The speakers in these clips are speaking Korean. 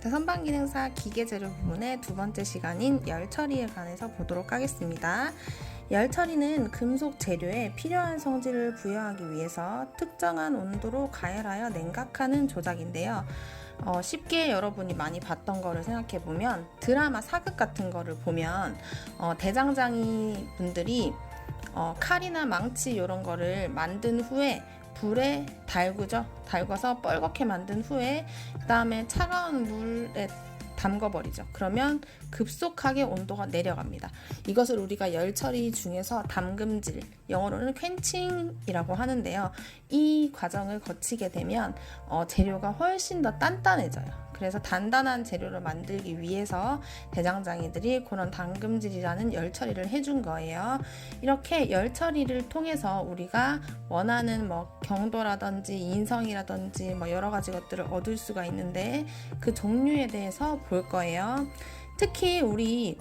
자, 선반기능사 기계재료 부분의 두 번째 시간인 열처리에 관해서 보도록 하겠습니다. 열처리는 금속 재료에 필요한 성질을 부여하기 위해서 특정한 온도로 가열하여 냉각하는 조작인데요. 쉽게 여러분이 많이 봤던 거를 생각해보면 드라마 사극 같은 거를 보면 대장장이 분들이 칼이나 망치 이런 거를 만든 후에 불에 달궈서 뻘겋게 만든 후에 그 다음에 차가운 물에 담궈버리죠. 그러면 급속하게 온도가 내려갑니다. 이것을 우리가 열처리 중에서 담금질, 영어로는 퀸칭이라고 하는데요. 이 과정을 거치게 되면 재료가 훨씬 더 단단해져요. 그래서 단단한 재료를 만들기 위해서 대장장이들이 그런 담금질이라는 열처리를 해준 거예요. 이렇게 열처리를 통해서 우리가 원하는 경도라든지 인성이라든지 여러 가지 것들을 얻을 수가 있는데 그 종류에 대해서 볼 거예요. 특히 우리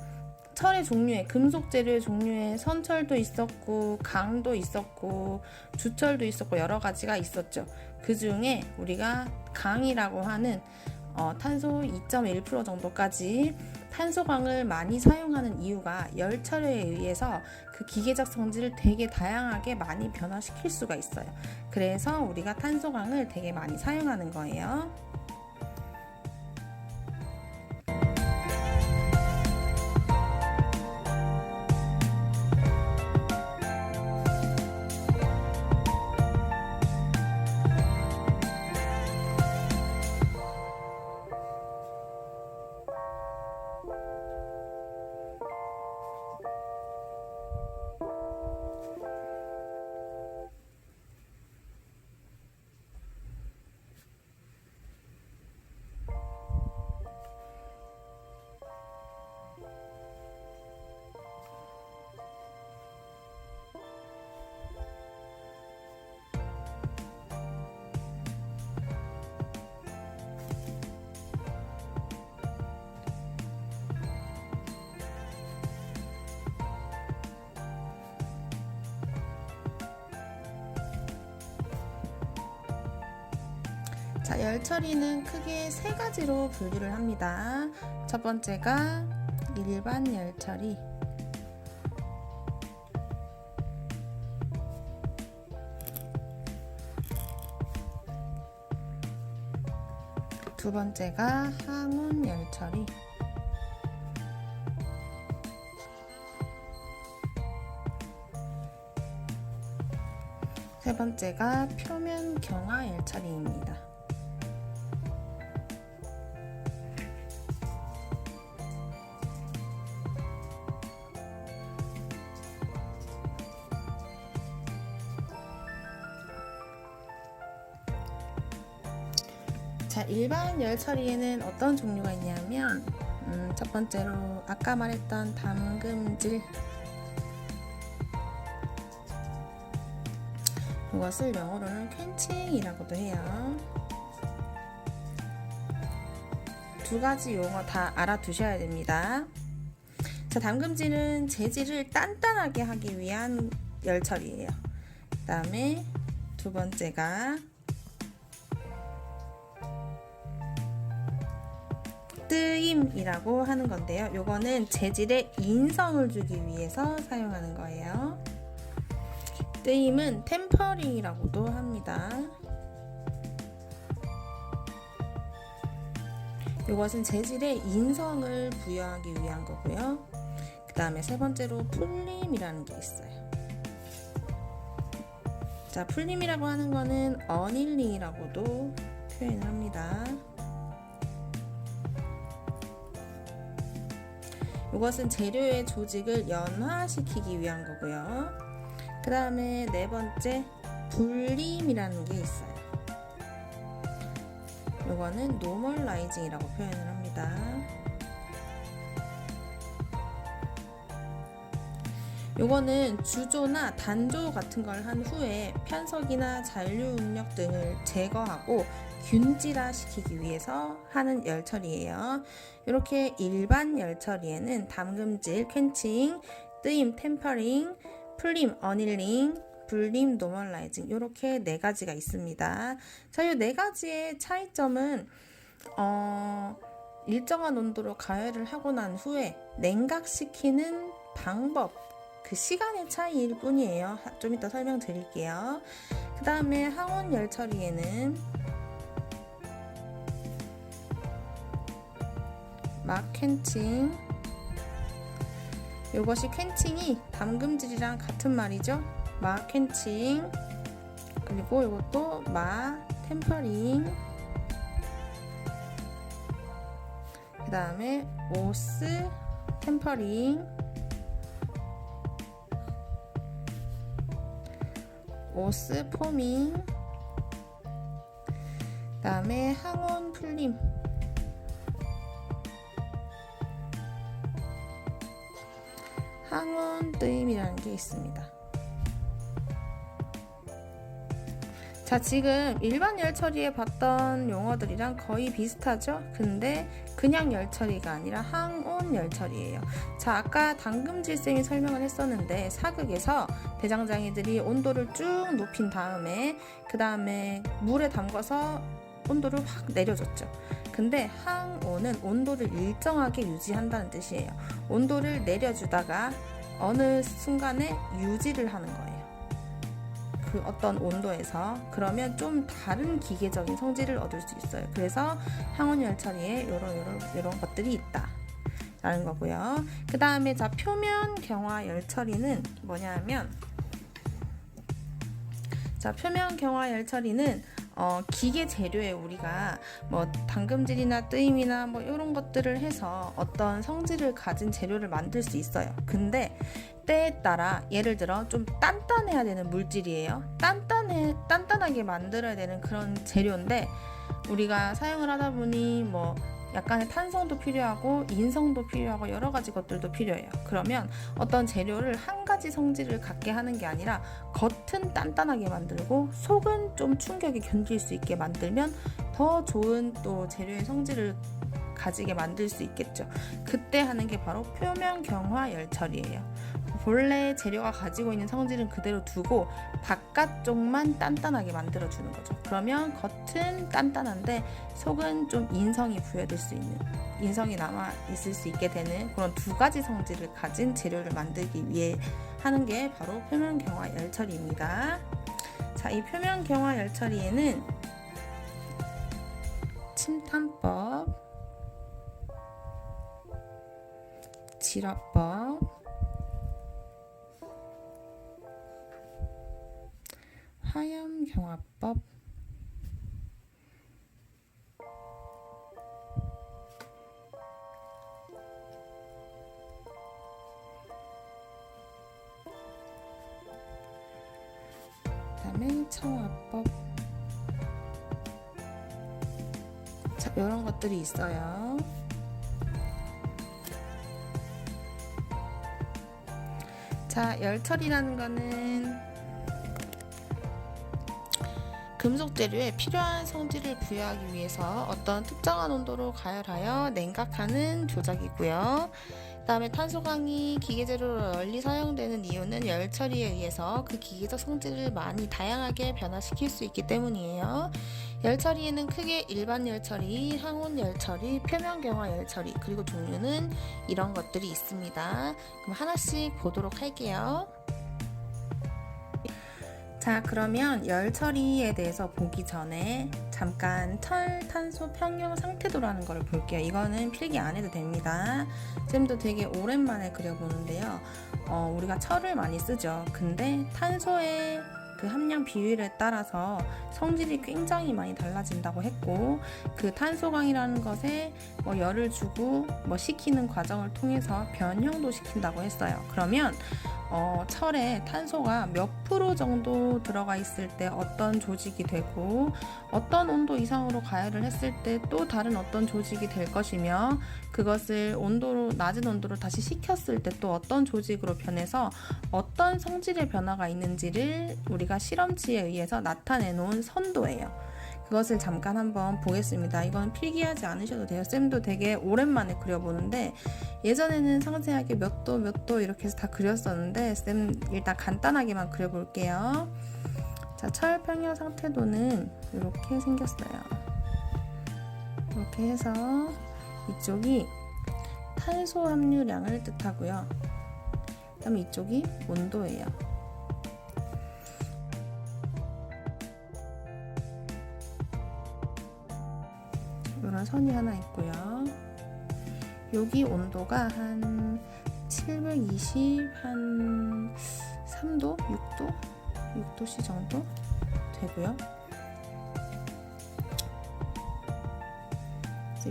철의 종류에 금속 재료의 종류에 선철도 있었고 강도 있었고 주철도 있었고 여러 가지가 있었죠. 그 중에 우리가 강이라고 하는 탄소 2.1% 정도까지 탄소광을 많이 사용하는 이유가 열처리에 의해서 그 기계적 성질을 되게 다양하게 많이 변화시킬 수가 있어요. 그래서 우리가 탄소광을 되게 많이 사용하는 거예요. 자, 열처리는 크게 세 가지로 분류를 합니다. 첫 번째가 일반 열처리, 두 번째가 항온 열처리, 세 번째가 표면 경화 열처리입니다. 자, 일반 열처리에는 어떤 종류가 있냐면 첫 번째로 아까 말했던 담금질, 이것을 영어로는 퀸칭이라고도 해요. 두 가지 용어 다 알아두셔야 됩니다. 자, 담금질은 재질을 단단하게 하기 위한 열처리예요. 그 다음에 두 번째가 뜨임이라고 하는 건데요. 요거는 재질에 인성을 주기 위해서 사용하는 거예요. 뜨임은 템퍼링이라고도 합니다. 요것은 재질에 인성을 부여하기 위한 거고요. 그 다음에 세 번째로 풀림이라는 게 있어요. 자, 풀림이라고 하는 거는 어닐링이라고도 표현을 합니다. 이것은 재료의 조직을 연화시키기 위한 거고요. 그 다음에 네 번째 불림이라는 게 있어요. 이거는 노멀라이징이라고 표현을 합니다. 이거는 주조나 단조 같은 걸 한 후에 편석이나 잔류 응력 등을 제거하고 균질화시키기 위해서 하는 열처리예요. 이렇게 일반 열처리에는 담금질, 퀸칭, 뜨임, 템퍼링, 풀림, 어닐링, 불림, 노멀라이징 이렇게 네 가지가 있습니다. 자, 이 네 가지의 차이점은 일정한 온도로 가열을 하고 난 후에 냉각시키는 방법, 그 시간의 차이일 뿐이에요. 좀 이따 설명드릴게요. 그 다음에 항온 열 처리에는 막 캔칭, 이것이 캔칭이 담금질이랑 같은 말이죠. 막 캔칭, 그리고 이것도 막 템퍼링, 그 다음에 오스 템퍼링, 오스 포밍, 그 다음에 항온 풀림, 항온 뜨임이라는 게 있습니다. 자, 지금 일반 열 처리에 봤던 용어들이랑 거의 비슷하죠? 근데 그냥 열 처리가 아니라 항온 열 처리예요. 자, 아까 담금질쌤이 설명을 했었는데 사극에서 대장장이들이 온도를 쭉 높인 다음에 그 다음에 물에 담가서 온도를 확 내려줬죠. 근데 항온은 온도를 일정하게 유지한다는 뜻이에요. 온도를 내려주다가 어느 순간에 유지를 하는 거예요. 그 어떤 온도에서. 그러면 좀 다른 기계적인 성질을 얻을 수 있어요. 그래서 항온 열 처리에 이런 것들이 있다 라는 거고요. 그 다음에 자, 표면 경화 열 처리는 뭐냐면, 자, 표면 경화 열 처리는 기계 재료에 우리가 뭐 담금질이나 뜨임이나 뭐 이런 것들을 해서 어떤 성질을 가진 재료를 만들 수 있어요. 근데 때에 따라 예를 들어 좀 단단해야 되는 물질이에요. 단단하게 만들어야 되는 그런 재료인데 우리가 사용을 하다 보니 뭐 약간의 탄성도 필요하고 인성도 필요하고 여러 가지 것들도 필요해요. 그러면 어떤 재료를 한 가지 성질을 갖게 하는 게 아니라 겉은 단단하게 만들고 속은 좀 충격이 견딜 수 있게 만들면 더 좋은 또 재료의 성질을 가지게 만들 수 있겠죠. 그때 하는 게 바로 표면 경화 열 처리예요. 본래 재료가 가지고 있는 성질은 그대로 두고 바깥쪽만 단단하게 만들어 주는 거죠. 그러면 겉은 단단한데 속은 좀 인성이 부여될 수 있는, 인성이 남아 있을 수 있게 되는 그런 두 가지 성질을 가진 재료를 만들기 위해 하는 게 바로 표면 경화 열 처리입니다. 자, 이 표면 경화 열 처리에는 침탄법, 지라법, 화염 경화법, 그다음에 청화법, 자, 이런 것들이 있어요. 자, 열처리라는 거는 금속 재료에 필요한 성질을 부여하기 위해서 어떤 특정한 온도로 가열하여 냉각하는 조작이고요. 그 다음에 탄소광이 기계재료로 널리 사용되는 이유는 열 처리에 의해서 그 기계적 성질을 많이 다양하게 변화시킬 수 있기 때문이에요. 열 처리에는 크게 일반 열 처리, 항온 열 처리, 표면 경화 열 처리, 그리고 종류는 이런 것들이 있습니다. 그럼 하나씩 보도록 할게요. 자, 그러면 열 처리에 대해서 보기 전에 잠깐 철, 탄소, 평형 상태도라는 걸 볼게요. 이거는 필기 안 해도 됩니다. 쌤도 되게 오랜만에 그려보는데요. 우리가 철을 많이 쓰죠. 근데 탄소의 그 함량 비율에 따라서 성질이 굉장히 많이 달라진다고 했고, 그 탄소광이라는 것에 뭐 열을 주고 뭐 식히는 과정을 통해서 변형도 시킨다고 했어요. 그러면 철에 탄소가 몇 프로 정도 들어가 있을 때 어떤 조직이 되고 어떤 온도 이상으로 가열을 했을 때 또 다른 어떤 조직이 될 것이며, 그것을 낮은 온도로 다시 식혔을 때 또 어떤 조직으로 변해서 어떤 성질의 변화가 있는지를 우리가 실험치에 의해서 나타내 놓은 선도예요. 그것을 잠깐 한번 보겠습니다. 이건 필기하지 않으셔도 돼요. 쌤도 되게 오랜만에 그려보는데 예전에는 상세하게 몇 도 이렇게 해서 다 그렸었는데 쌤 일단 간단하게만 그려볼게요. 자, 철 평형 상태도는 이렇게 생겼어요. 이렇게 해서 이쪽이 탄소 함유량을 뜻하고요. 그다음에 이쪽이 온도예요. 이런 선이 하나 있고요. 여기 온도가 한 720, 한 3도, 6도, 6도씨 정도 되고요.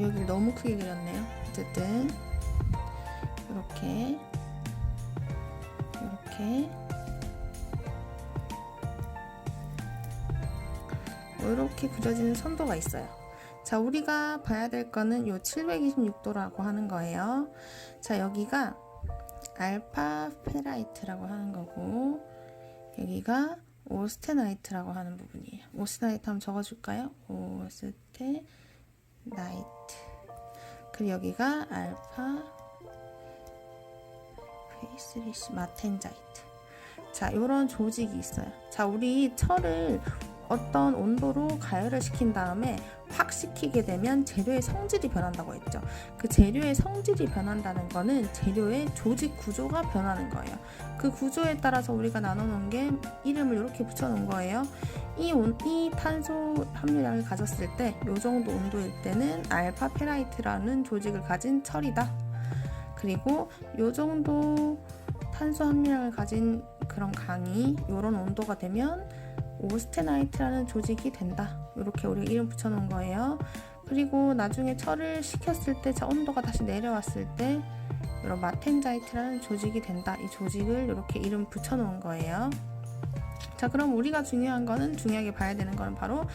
여기 너무 크게 그렸네요. 어쨌든 이렇게 이렇게 그려지는 선도가 있어요. 자, 우리가 봐야 될 거는 요 726도라고 하는 거예요. 자, 여기가 알파 페라이트라고 하는 거고, 여기가 오스테나이트라고 하는 부분이에요. 오스테나이트 한번 적어줄까요? 오스테나이트. 그리고 여기가 알파 페이스리시 마텐자이트. 자, 이런 조직이 있어요. 자, 우리 철을 어떤 온도로 가열을 시킨 다음에 확 식히게 되면 재료의 성질이 변한다고 했죠. 그 재료의 성질이 변한다는 거는 재료의 조직 구조가 변하는 거예요. 그 구조에 따라서 우리가 나눠 놓은 게 이름을 이렇게 붙여 놓은 거예요. 이 탄소 함유량을 가졌을 때 이 정도 온도일 때는 알파 페라이트라는 조직을 가진 철이다. 그리고 이 정도 탄소 함유량을 가진 그런 강이 이런 온도가 되면 오스테나이트라는 조직이 된다. 이렇게 우리가 이름 붙여놓은 거예요. 그리고 나중에 철을 식혔을 때 온도가 다시 내려왔을 때 이런 마텐자이트라는 조직이 된다. 이 조직을 이렇게 이름 붙여놓은 거예요. 자, 그럼 우리가 중요하게 봐야 되는 거는 바로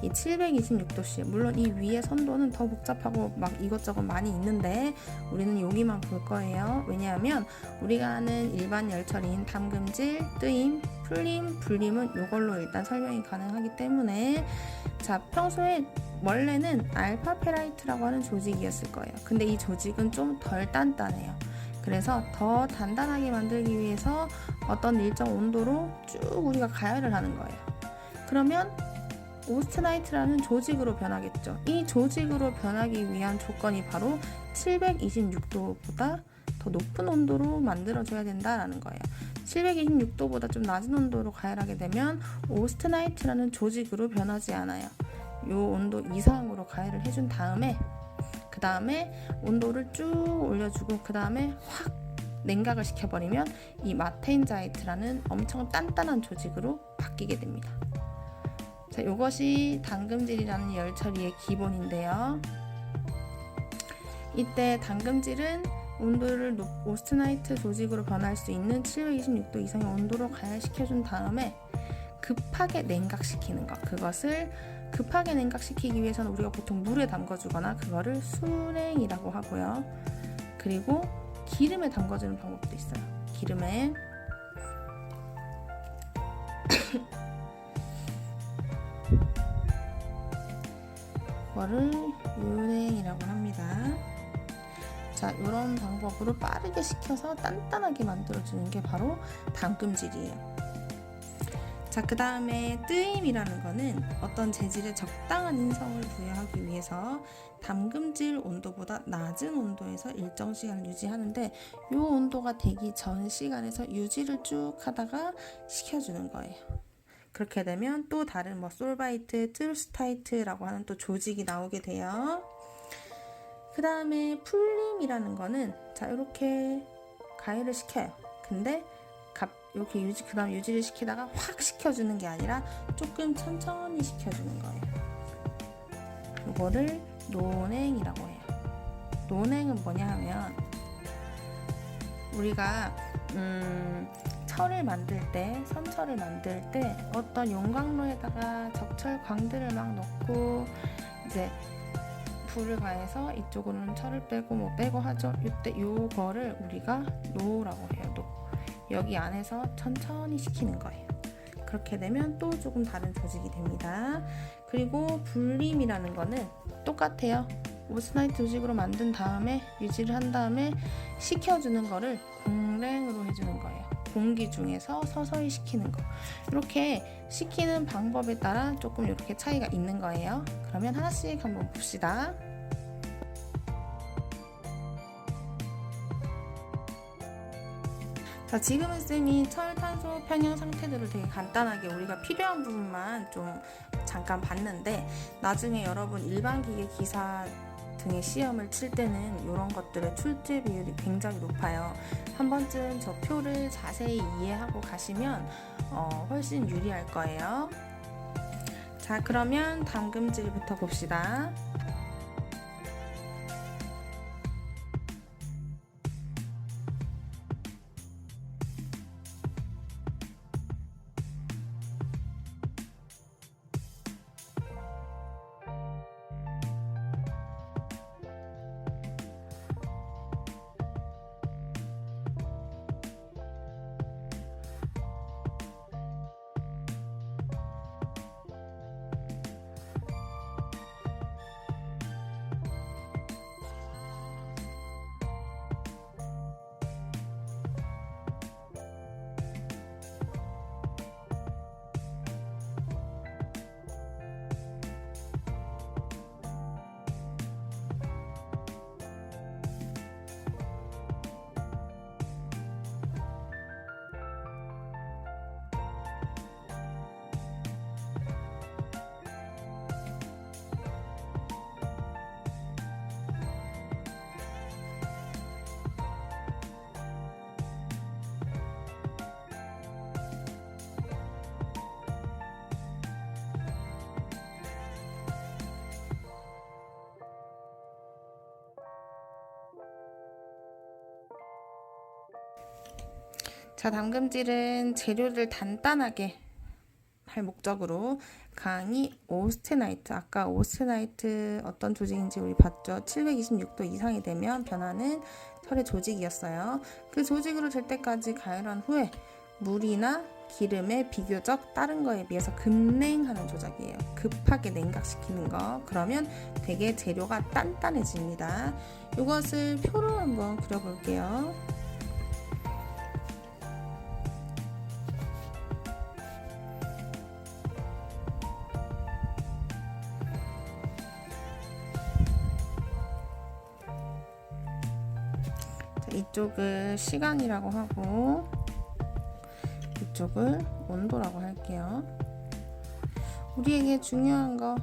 이 726도씨. 물론 이 위에 선도는 더 복잡하고 막 이것저것 많이 있는데 우리는 여기만 볼 거예요. 왜냐하면 우리가 아는 일반 열처리인 담금질, 뜨임, 풀림, 불림은 이걸로 일단 설명이 가능하기 때문에, 자, 평소에 원래는 알파 페라이트라고 하는 조직이었을 거예요. 근데 이 조직은 좀 덜 단단해요. 그래서 더 단단하게 만들기 위해서 어떤 일정 온도로 쭉 우리가 가열을 하는 거예요. 그러면 오스테나이트라는 조직으로 변하겠죠. 이 조직으로 변하기 위한 조건이 바로 726도보다 더 높은 온도로 만들어줘야 된다라는 거예요. 726도보다 좀 낮은 온도로 가열하게 되면 오스테나이트라는 조직으로 변하지 않아요. 이 온도 이상으로 가열을 해준 다음에 그 다음에 온도를 쭉 올려주고 그 다음에 확 냉각을 시켜버리면 이 마텐자이트라는 엄청 단단한 조직으로 바뀌게 됩니다. 자, 이것이 담금질이라는 열처리의 기본인데요. 이때 담금질은 온도를 오스테나이트 조직으로 변할 수 있는 726도 이상의 온도로 가열시켜준 다음에 급하게 냉각시키는 것, 그것을 급하게 냉각시키기 위해서는 우리가 보통 물에 담궈주거나 그거를 순행이라고 하고요. 그리고 기름에 담궈주는 방법도 있어요. 기름에 그거를 윤행이라고 합니다. 자, 이런 방법으로 빠르게 식혀서 단단하게 만들어주는 게 바로 담금질이에요. 자, 그 다음에 뜨임이라는 거는 어떤 재질에 적당한 인성을 부여하기 위해서 담금질 온도보다 낮은 온도에서 일정 시간을 유지하는데 이 온도가 되기 전 시간에서 유지를 쭉 하다가 식혀주는 거예요. 그렇게 되면 또 다른 솔바이트, 툴스타이트라고 하는 또 조직이 나오게 돼요. 그 다음에 풀림이라는 거는 자, 이렇게 가열을 시켜요. 근데 이렇게 그 다음 유지를 시키다가 확 식혀주는 게 아니라 조금 천천히 식혀주는 거예요. 이거를 논행이라고 해요. 논행은 뭐냐 하면 우리가 철을 만들 때, 선철을 만들 때 어떤 용광로에다가 적철 광들을 막 넣고 이제 불을 가해서 이쪽으로는 철을 빼고 빼고 하죠. 이때 요거를 우리가 노라고 해요. 노. 여기 안에서 천천히 식히는 거예요. 그렇게 되면 또 조금 다른 조직이 됩니다. 그리고 불림이라는 거는 똑같아요. 오스테나이트 조직으로 만든 다음에 유지를 한 다음에 식혀주는 거를 공랭으로 해주는 거예요. 공기 중에서 서서히 식히는 거. 이렇게 식히는 방법에 따라 조금 이렇게 차이가 있는 거예요. 그러면 하나씩 한번 봅시다. 자, 지금은 쌤이 철탄소 평형 상태들을 되게 간단하게 우리가 필요한 부분만 좀 잠깐 봤는데, 나중에 여러분 일반 기계 기사 등의 시험을 칠 때는 이런 것들의 출제 비율이 굉장히 높아요. 한 번쯤 저 표를 자세히 이해하고 가시면 훨씬 유리할 거예요. 자, 그러면 담금질부터 봅시다. 자, 담금질은 재료를 단단하게 할 목적으로 강이 오스테나이트, 아까 오스테나이트 어떤 조직인지 우리 봤죠? 726도 이상이 되면 변하는 철의 조직이었어요. 그 조직으로 될 때까지 가열한 후에 물이나 기름에 비교적 다른 거에 비해서 급냉하는 조작이에요. 급하게 냉각시키는 거. 그러면 되게 재료가 단단해집니다. 이것을 표로 한번 그려볼게요. 이쪽을 시간이라고 하고 이쪽을 온도라고 할게요. 우리에게 중요한 거,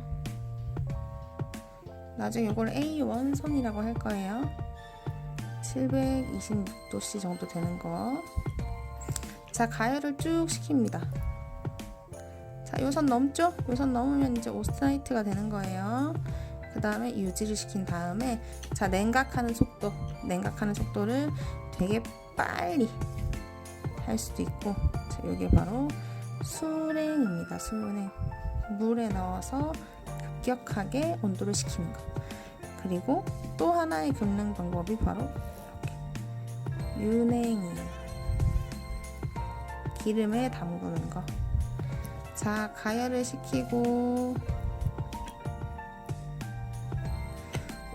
나중에 이걸 A1선이라고 할 거예요. 726도C 정도 되는 거. 자, 가열을 쭉 시킵니다. 자, 요 선 넘죠? 요 선 넘으면 이제 오스테나이트가 되는 거예요. 그 다음에 유지를 시킨 다음에, 자, 냉각하는 속도를 되게 빨리 할 수도 있고, 자, 이게 바로 수냉입니다. 수냉. 물에 넣어서 급격하게 온도를 식히는 거. 그리고 또 하나의 급냉 방법이 바로 이렇게 유냉이에요. 기름에 담그는 거. 자, 가열을 시키고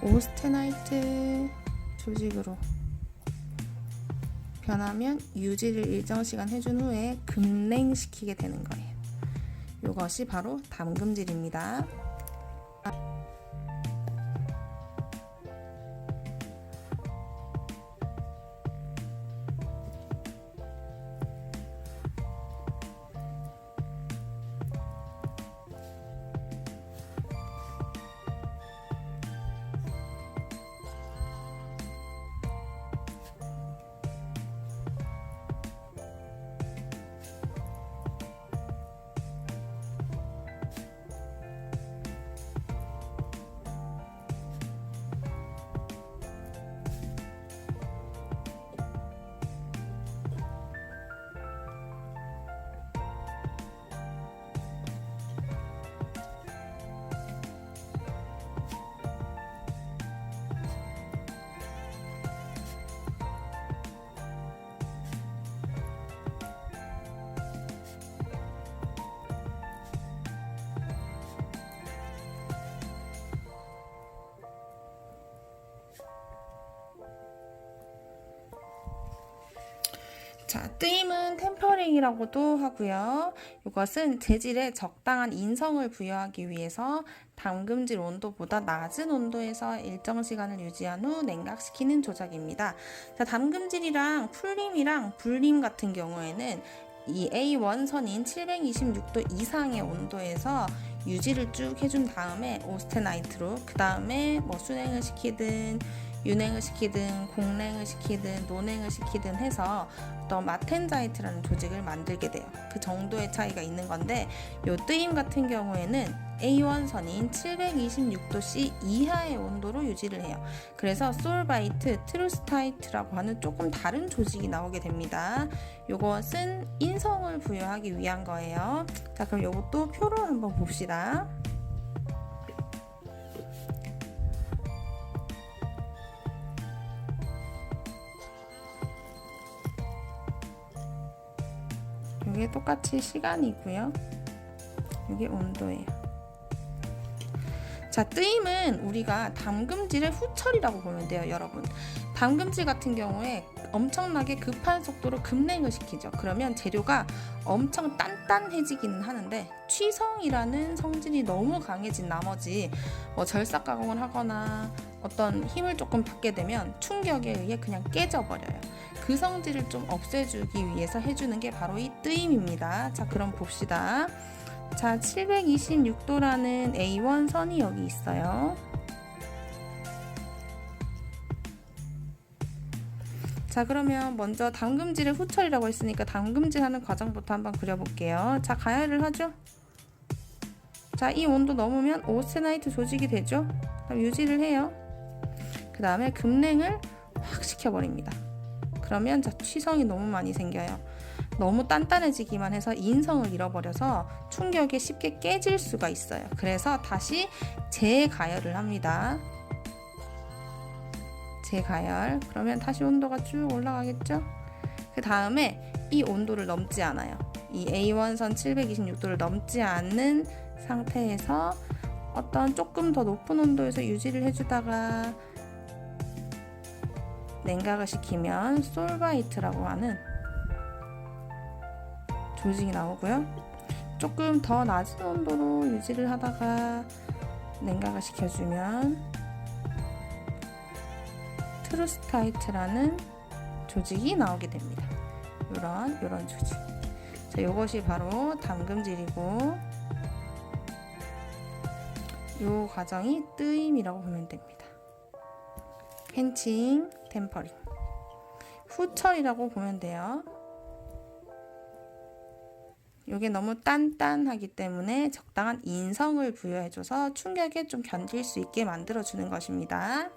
오스테나이트 조직으로 변하면 유지를 일정 시간 해준 후에 급냉시키게 되는 거예요. 이것이 바로 담금질입니다. 자, 뜨임은 템퍼링이라고도 하고요. 이것은 재질에 적당한 인성을 부여하기 위해서 담금질 온도보다 낮은 온도에서 일정 시간을 유지한 후 냉각시키는 조작입니다. 자, 담금질이랑 풀림이랑 불림 같은 경우에는 이 A1선인 726도 이상의 온도에서 유지를 쭉 해준 다음에 오스테나이트로 그 다음에 뭐 순행을 시키든 윤행을 시키든 공냉을 시키든 논행을 시키든 해서 또 마텐자이트라는 조직을 만들게 돼요. 그 정도의 차이가 있는 건데 요 뜨임 같은 경우에는 A1선인 726도C 이하의 온도로 유지를 해요. 그래서 솔바이트, 트루스타이트라고 하는 조금 다른 조직이 나오게 됩니다. 요것은 인성을 부여하기 위한 거예요. 자, 그럼 요것도 표로 한번 봅시다. 이게 똑같이 시간이고요. 이게 온도예요. 자, 뜨임은 우리가 담금질의 후철이라고 보면 돼요, 여러분. 담금질 같은 경우에 엄청나게 급한 속도로 급냉을 시키죠. 그러면 재료가 엄청 단단해지기는 하는데 취성이라는 성질이 너무 강해진 나머지 뭐 절삭 가공을 하거나 어떤 힘을 조금 받게 되면 충격에 의해 그냥 깨져버려요. 그 성질을 좀 없애주기 위해서 해주는 게 바로 이 뜨임입니다. 자, 그럼 봅시다. 자, 726도라는 A1선이 여기 있어요. 자, 그러면 먼저 담금질의 후철이라고 했으니까 담금질하는 과정부터 한번 그려볼게요. 자, 가열을 하죠. 자, 이 온도 넘으면 오스테나이트 조직이 되죠. 그럼 유지를 해요. 그 다음에 급냉을 확 시켜버립니다. 그러면 자, 취성이 너무 많이 생겨요. 너무 단단해지기만 해서 인성을 잃어버려서 충격에 쉽게 깨질 수가 있어요. 그래서 다시 재가열을 합니다. 재가열. 그러면 다시 온도가 쭉 올라가겠죠? 그 다음에 이 온도를 넘지 않아요. 이 A1선 726도를 넘지 않는 상태에서 어떤 조금 더 높은 온도에서 유지를 해주다가 냉각을 시키면 솔바이트라고 하는 조직이 나오고요. 조금 더 낮은 온도로 유지를 하다가 냉각을 시켜주면 트루스타이트라는 조직이 나오게 됩니다. 이런 조직. 자, 이것이 바로 담금질이고 이 과정이 뜨임이라고 보면 됩니다. 캔칭, 템퍼링. 후철이라고 보면 돼요. 이게 너무 단단하기 때문에 적당한 인성을 부여해줘서 충격에 좀 견딜 수 있게 만들어주는 것입니다.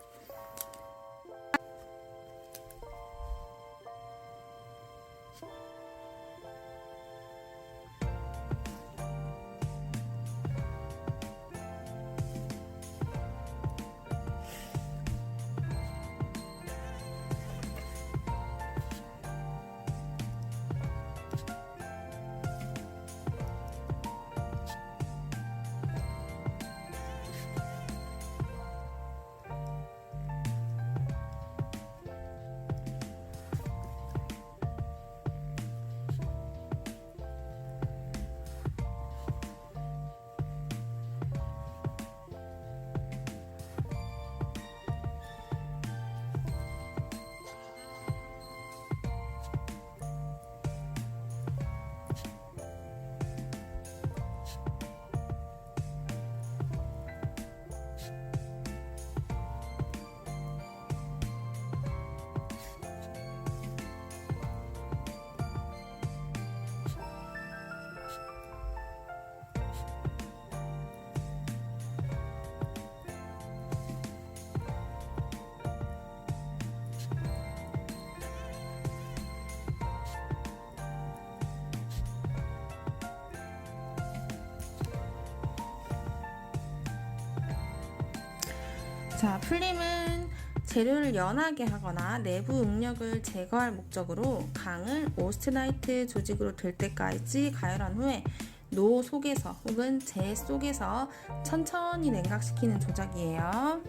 자, 풀림은 재료를 연하게 하거나 내부 응력을 제거할 목적으로 강을 오스테나이트 조직으로 될 때까지 가열한 후에 노 속에서 혹은 재 속에서 천천히 냉각시키는 조작이에요.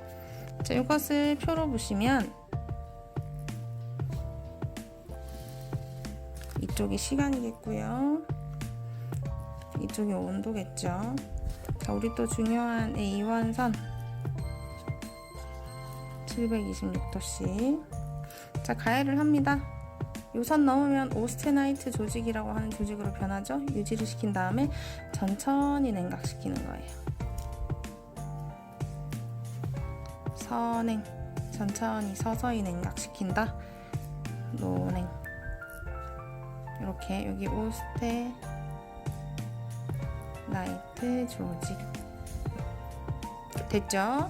자, 이것을 표로 보시면 이쪽이 시간이겠고요. 이쪽이 온도겠죠. 자, 우리 또 중요한 A1선 726도씨. 자, 가열을 합니다. 요 선 넘으면 오스테나이트 조직이라고 하는 조직으로 변하죠. 유지를 시킨 다음에 천천히 냉각시키는 거예요. 선행, 천천히 서서히 냉각시킨다. 노냉. 이렇게 여기 오스테나이트 조직 됐죠?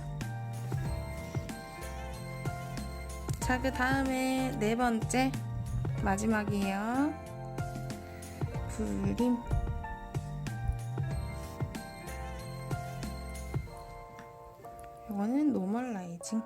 자, 그 다음에 네 번째 마지막이에요. 불림. 이거는 노멀라이징.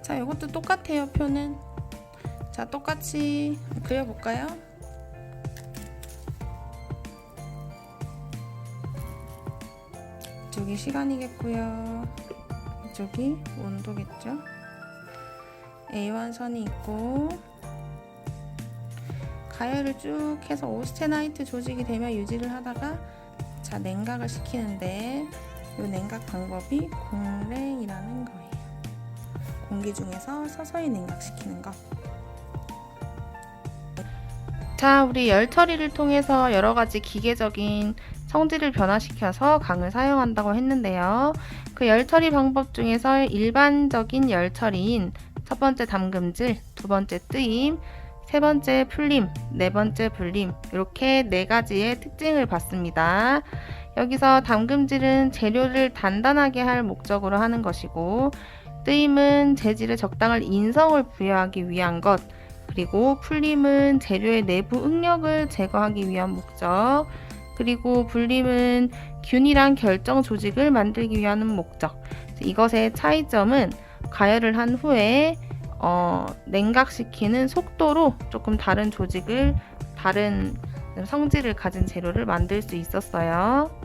자, 이것도 똑같아요. 표는. 자, 똑같이 그려볼까요? 이쪽이 시간이겠고요. 이쪽이 온도겠죠. A1선이 있고 가열을 쭉 해서 오스테나이트 조직이 되면 유지를 하다가 자, 냉각을 시키는데 이 냉각 방법이 공랭이라는 거예요. 공기 중에서 서서히 냉각시키는 거. 자, 우리 열 처리를 통해서 여러 가지 기계적인 성질을 변화시켜서 강을 사용한다고 했는데요. 그 열 처리 방법 중에서 일반적인 열 처리인 첫 번째 담금질, 두 번째 뜨임, 세 번째 풀림, 네 번째 불림, 이렇게 네 가지의 특징을 봤습니다. 여기서 담금질은 재료를 단단하게 할 목적으로 하는 것이고, 뜨임은 재질에 적당한 인성을 부여하기 위한 것, 그리고 풀림은 재료의 내부 응력을 제거하기 위한 목적, 그리고 불림은 균일한 결정 조직을 만들기 위한 목적. 이것의 차이점은 가열을 한 후에 냉각시키는 속도로 조금 다른 조직을, 다른 성질을 가진 재료를 만들 수 있었어요.